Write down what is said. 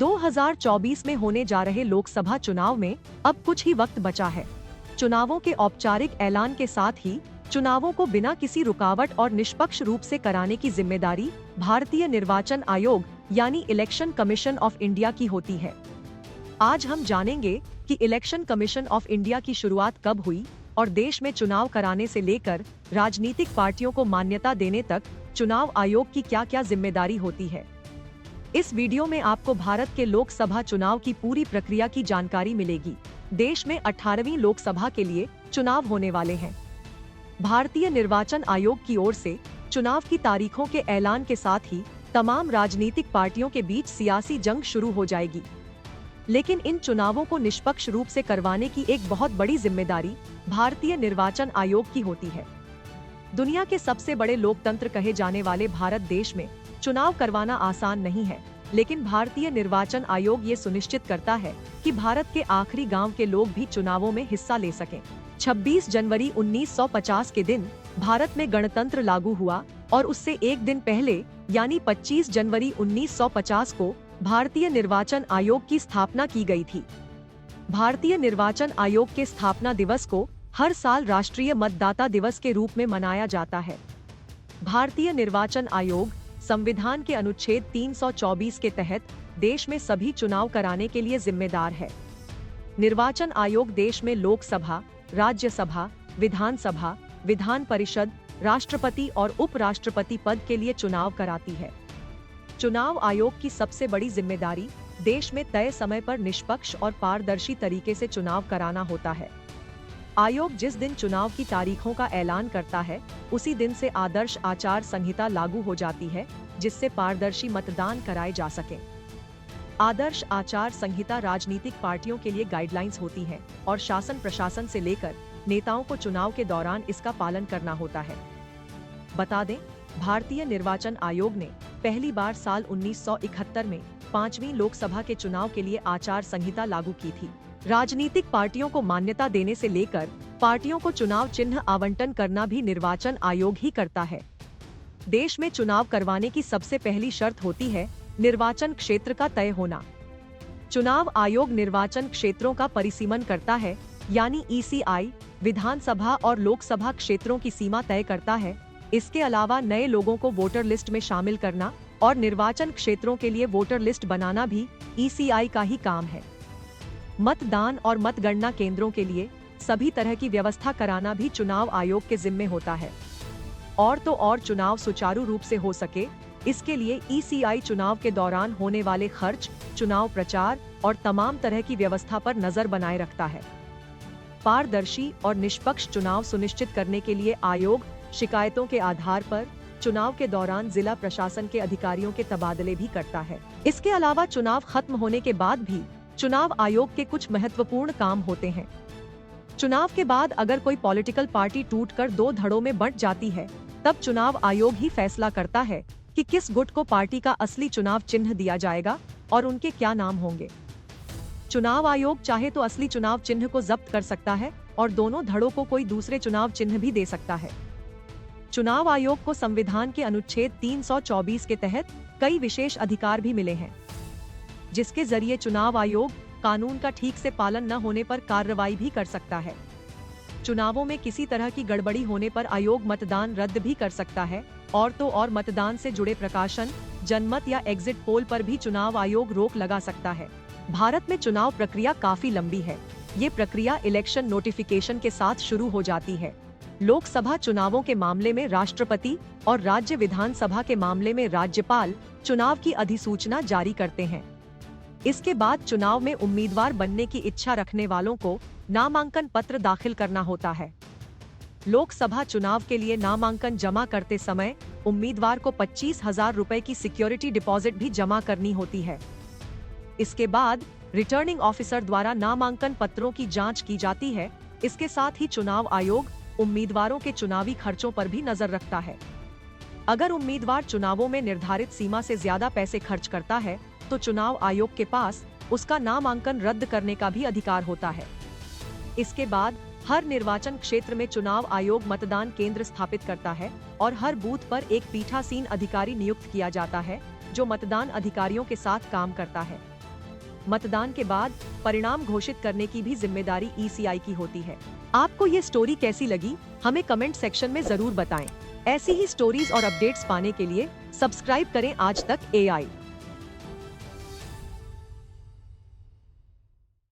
2024 में होने जा रहे लोकसभा चुनाव में अब कुछ ही वक्त बचा है। चुनावों के औपचारिक ऐलान के साथ ही चुनावों को बिना किसी रुकावट और निष्पक्ष रूप से कराने की जिम्मेदारी भारतीय निर्वाचन आयोग यानी इलेक्शन कमीशन ऑफ इंडिया की होती है। आज हम जानेंगे कि इलेक्शन कमीशन ऑफ इंडिया की शुरुआत कब हुई और देश में चुनाव कराने से लेकर राजनीतिक पार्टियों को मान्यता देने तक चुनाव आयोग की क्या क्या जिम्मेदारी होती है। इस वीडियो में आपको भारत के लोकसभा चुनाव की पूरी प्रक्रिया की जानकारी मिलेगी। देश में 18वीं लोकसभा के लिए चुनाव होने वाले हैं। भारतीय निर्वाचन आयोग की ओर से चुनाव की तारीखों के ऐलान के साथ ही तमाम राजनीतिक पार्टियों के बीच सियासी जंग शुरू हो जाएगी। लेकिन इन चुनावों को निष्पक्ष रूप से करवाने की एक बहुत बड़ी जिम्मेदारी भारतीय निर्वाचन आयोग की होती है। दुनिया के सबसे बड़े लोकतंत्र कहे जाने वाले भारत देश में चुनाव करवाना आसान नहीं है, लेकिन भारतीय निर्वाचन आयोग ये सुनिश्चित करता है कि भारत के आखिरी गांव के लोग भी चुनावों में हिस्सा ले सकें। 26 जनवरी 1950 के दिन भारत में गणतंत्र लागू हुआ और उससे एक दिन पहले यानी 25 जनवरी 1950 को भारतीय निर्वाचन आयोग की स्थापना की गई थी। भारतीय निर्वाचन आयोग के स्थापना दिवस को हर साल राष्ट्रीय मतदाता दिवस के रूप में मनाया जाता है। भारतीय निर्वाचन आयोग संविधान के अनुच्छेद 324 के तहत देश में सभी चुनाव कराने के लिए जिम्मेदार है। निर्वाचन आयोग देश में लोकसभा, राज्यसभा, विधानसभा, विधान परिषद, राष्ट्रपति और उपराष्ट्रपति पद के लिए चुनाव कराती है। चुनाव आयोग की सबसे बड़ी जिम्मेदारी देश में तय समय पर निष्पक्ष और पारदर्शी तरीके से चुनाव कराना होता है। आयोग जिस दिन चुनाव की तारीखों का ऐलान करता है, उसी दिन से आदर्श आचार संहिता लागू हो जाती है, जिससे पारदर्शी मतदान कराए जा सके। आदर्श आचार संहिता राजनीतिक पार्टियों के लिए गाइडलाइंस होती है और शासन प्रशासन से लेकर नेताओं को चुनाव के दौरान इसका पालन करना होता है। बता दें, भारतीय निर्वाचन आयोग ने पहली बार साल 1971 में 5वीं लोकसभा के चुनाव के लिए आचार संहिता लागू की थी। राजनीतिक पार्टियों को मान्यता देने से लेकर पार्टियों को चुनाव चिन्ह आवंटन करना भी निर्वाचन आयोग ही करता है। देश में चुनाव करवाने की सबसे पहली शर्त होती है निर्वाचन क्षेत्र का तय होना। चुनाव आयोग निर्वाचन क्षेत्रों का परिसीमन करता है, यानी ECI, विधानसभा और लोकसभा क्षेत्रों की सीमा तय करता है। इसके अलावा नए लोगों को वोटर लिस्ट में शामिल करना और निर्वाचन क्षेत्रों के लिए वोटर लिस्ट बनाना भी ECI का ही काम है। मतदान और मतगणना केंद्रों के लिए सभी तरह की व्यवस्था कराना भी चुनाव आयोग के जिम्मे होता है। और तो और चुनाव सुचारू रूप से हो सके, इसके लिए ECI चुनाव के दौरान होने वाले खर्च, चुनाव प्रचार और तमाम तरह की व्यवस्था पर नजर बनाए रखता है। पारदर्शी और निष्पक्ष चुनाव सुनिश्चित करने के लिए आयोग शिकायतों के आधार पर चुनाव के दौरान जिला प्रशासन के अधिकारियों के तबादले भी करता है। इसके अलावा चुनाव खत्म होने के बाद भी चुनाव आयोग के कुछ महत्वपूर्ण काम होते हैं। चुनाव के बाद अगर कोई पॉलिटिकल पार्टी टूटकर 2 धड़ों में बंट जाती है, तब चुनाव आयोग ही फैसला करता है कि किस गुट को पार्टी का असली चुनाव चिन्ह दिया जाएगा और उनके क्या नाम होंगे। चुनाव आयोग चाहे तो असली चुनाव चिन्ह को जब्त कर सकता है और दोनों धड़ों को कोई दूसरे चुनाव चिन्ह भी दे सकता है। चुनाव आयोग को संविधान के अनुच्छेद 324 के तहत कई विशेष अधिकार भी मिले हैं, जिसके जरिए चुनाव आयोग कानून का ठीक से पालन न होने पर कार्रवाई भी कर सकता है। चुनावों में किसी तरह की गड़बड़ी होने पर आयोग मतदान रद्द भी कर सकता है और तो और मतदान से जुड़े प्रकाशन, जनमत या एग्जिट पोल पर भी चुनाव आयोग रोक लगा सकता है। भारत में चुनाव प्रक्रिया काफी लंबी है। ये प्रक्रिया इलेक्शन नोटिफिकेशन के साथ शुरू हो जाती है। लोकसभा चुनावों के मामले में राष्ट्रपति और राज्य विधानसभा के मामले में राज्यपाल चुनाव की अधिसूचना जारी करते हैं। इसके बाद चुनाव में उम्मीदवार बनने की इच्छा रखने वालों को नामांकन पत्र दाखिल करना होता है। लोकसभा चुनाव के लिए नामांकन जमा करते समय उम्मीदवार को 25,000 रुपए की सिक्योरिटी डिपॉजिट भी जमा करनी होती है। इसके बाद रिटर्निंग ऑफिसर द्वारा नामांकन पत्रों की जांच की जाती है। इसके साथ ही चुनाव आयोग उम्मीदवारों के चुनावी खर्चों पर भी नजर रखता है। अगर उम्मीदवार चुनावों में निर्धारित सीमा से ज्यादा पैसे खर्च करता है, तो चुनाव आयोग के पास उसका नामांकन रद्द करने का भी अधिकार होता है। इसके बाद हर निर्वाचन क्षेत्र में चुनाव आयोग मतदान केंद्र स्थापित करता है और हर बूथ पर एक पीठासीन अधिकारी नियुक्त किया जाता है, जो मतदान अधिकारियों के साथ काम करता है। मतदान के बाद परिणाम घोषित करने की भी जिम्मेदारी ईसीआई की होती है। आपको ये स्टोरी कैसी लगी, हमें कमेंट सेक्शन में जरूर बताएं। ऐसी ही स्टोरीज और अपडेट्स पाने के लिए सब्सक्राइब करें आज तक AI।